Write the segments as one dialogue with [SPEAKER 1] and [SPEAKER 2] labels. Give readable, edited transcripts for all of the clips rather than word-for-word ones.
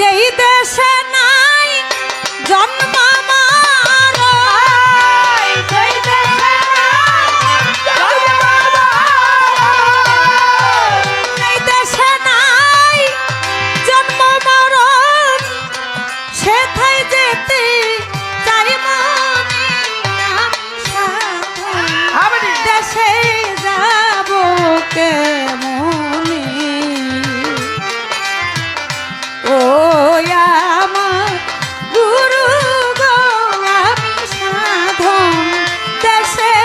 [SPEAKER 1] যেই দেশে নাই জন্ম আমার, সেই দেশে এই দেশে নাই জন্ম মরণ, সেথায় যেতে চাই মনে আমি দেশে যাব কেমনে। ও আমার গুরু গো আমি সাধন দেশে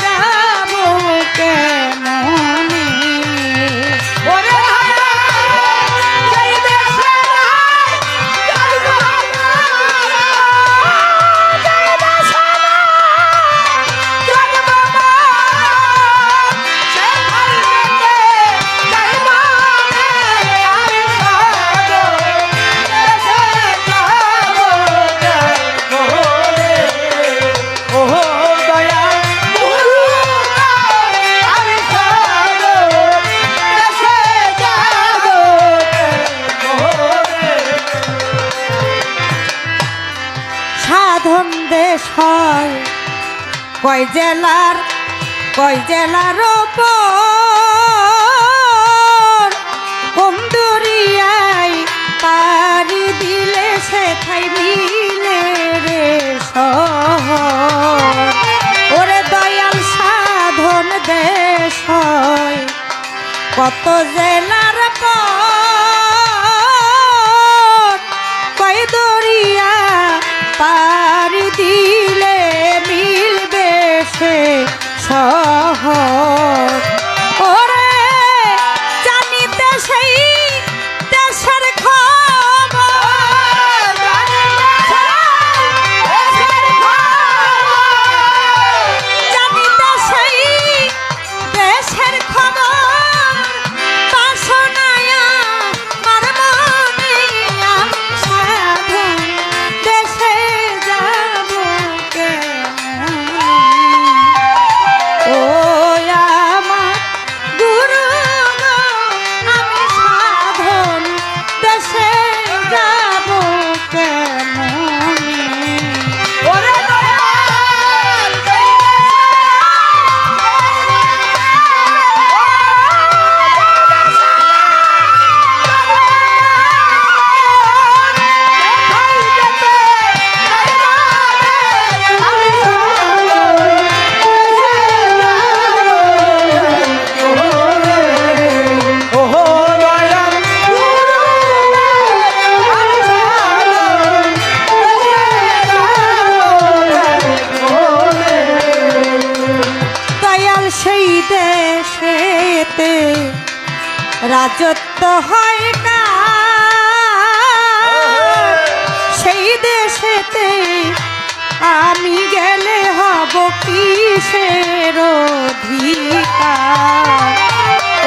[SPEAKER 1] যাব কেমনে। ওরে সেই দেশে সাধন দেশ হয় কয় জেলার ওপর, কোন দরিয়ায় পাড়ি দিলে সেথায় মিলে রে শহর। ওরে দয়াল সাধন দেশ হয় কত জেলার পর, কয় দরিয়া পাড়ি দিলে মিলবে সে শহর। ওরে জানিতে সেই দেশের খবর, জানিতে সেই দেশের খবর, বাসনায় আমার মনে আমি সাধন দেশে যাব কেমনে। ও আমার গুরু গো আমি সাধন দেশে যাব কেমনে। ওরে সেই দেশেতে রাজত্ব হয় না, সেই দেশেতে আমি গেলে হব কিসের অধিকার।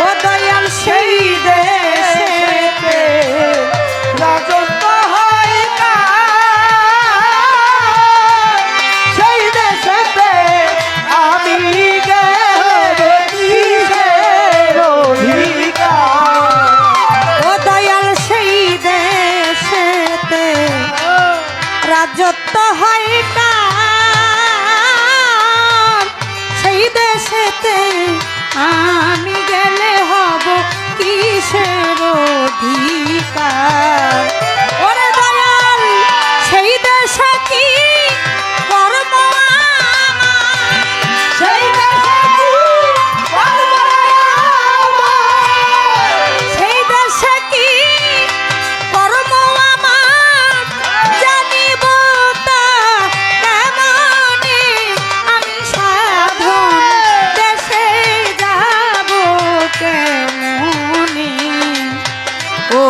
[SPEAKER 1] ও দয়াল সেই দেশেতে রাজত্ব হয় না, সেই দেশেতে আমি রাজত্ব হয় না, সেই দেশেতে আমি গেলে হব কিসের অধিকার। ওরে দয়াল সেই দেশে কি কর্ম আমার, সেই দেশে কি কর্ম আমার, সেই দেশে কি কর্ম আমার জানিব তা কেমনে। আমি সাধন দেশে যাব কেমনে। ও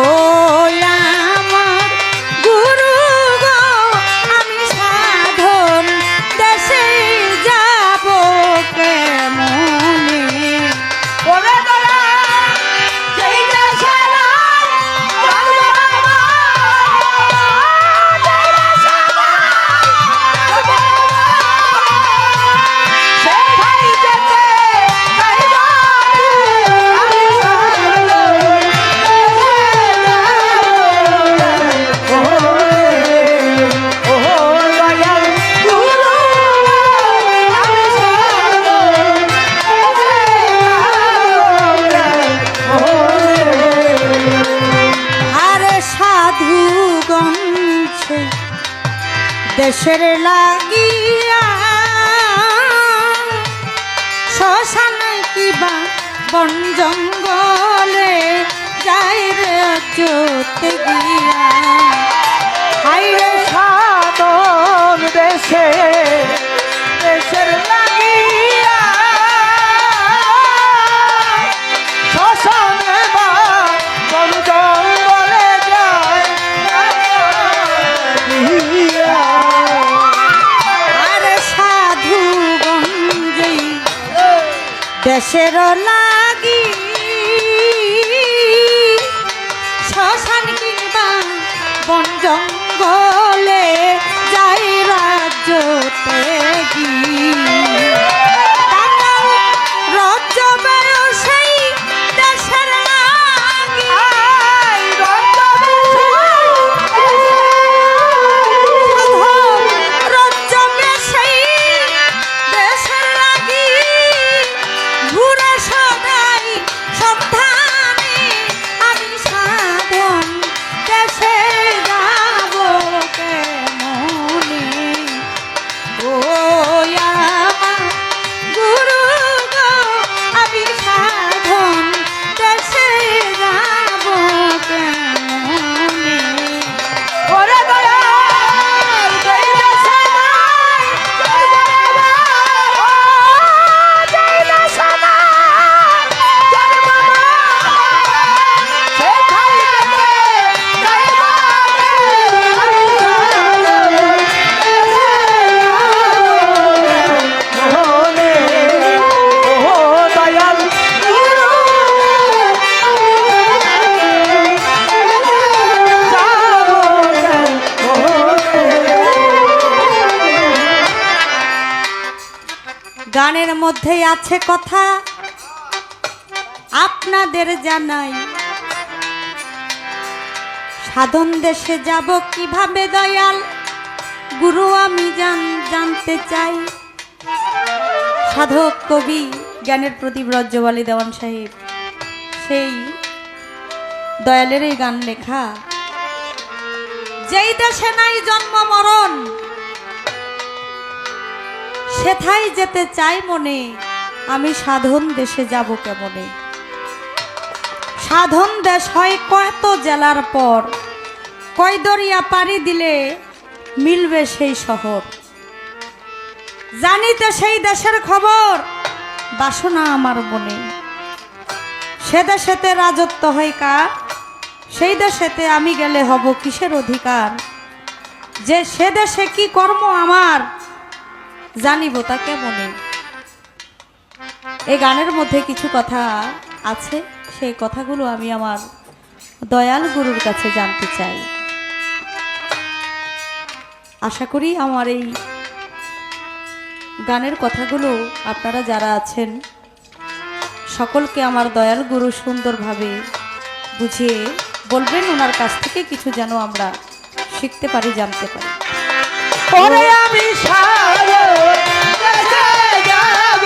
[SPEAKER 1] আছে দেশের লাগিয়া শ্মশান কিবা বন জঙ্গলে যাই রে চোতে গিয়া
[SPEAKER 2] হাইরে সাধন দেশে দেশের লাগিয়া শ্মশানে বা বন জঙ্গলে যায়
[SPEAKER 1] আরে সাধু গঞ্জে দেশের লাগি শ্মশান কিংবা বন জঙ্গলে যাই রাজ্যতে গিয়ে রাজ্য সেই দেশের লাগি রাজ্য সেই দেশের লাগি ঘুরে সদাই সন্ধানে আমি সাধন দেশে যাব কেমনে ও আমার গুরু গো আমি সাধন দেশে যাব কেমনে
[SPEAKER 2] ওরে দয়াল জয় দেশে নাই জয় বাবা ও জয় দেশে নাই জয় বাবা সে খাইতে জয় মোহনে ও দয়াল
[SPEAKER 1] গানের মধ্যেই আছে কথা আপনাদের জানাই সাধন দেশে যাব কিভাবে দয়াল গুরু আমি জানতে চাই সাধক কবি জ্ঞানের প্রদীপ রজ্জওয়ালি দেওয়ান সাহেব সেই দয়ালের এই গান লেখা যেই দেশে নাই জন্ম মরণ সেথায় যেতে চাই মনে আমি সাধন দেশে যাব কেমনে সাধন দেশ হয় কত জেলার পর কয় দরিয়া পাড়ি দিলে মিলবে সেই শহর জানিতে সেই দেশের খবর বাসনা আমার মনে সে দেশেতে রাজত্ব হয় কার সেই দেশেতে আমি গেলে হব কিসের অধিকার যে সে দেশে কি কর্ম আমার জানিব তা কেমনে এই গানের মধ্যে কিছু কথা আছে সেই কথাগুলো আমি আমার দয়াল গুরুর কাছে জানতে চাই আশা করি আমার এই গানের কথাগুলো আপনারা যারা আছেন সকলকে আমার দয়াল গুরু সুন্দরভাবে বুঝিয়ে বলবেন ওনার কাছ থেকে কিছু যেন আমরা শিখতে পারি জানতে পারি
[SPEAKER 2] ওরে আমি সাধন দেশে যাব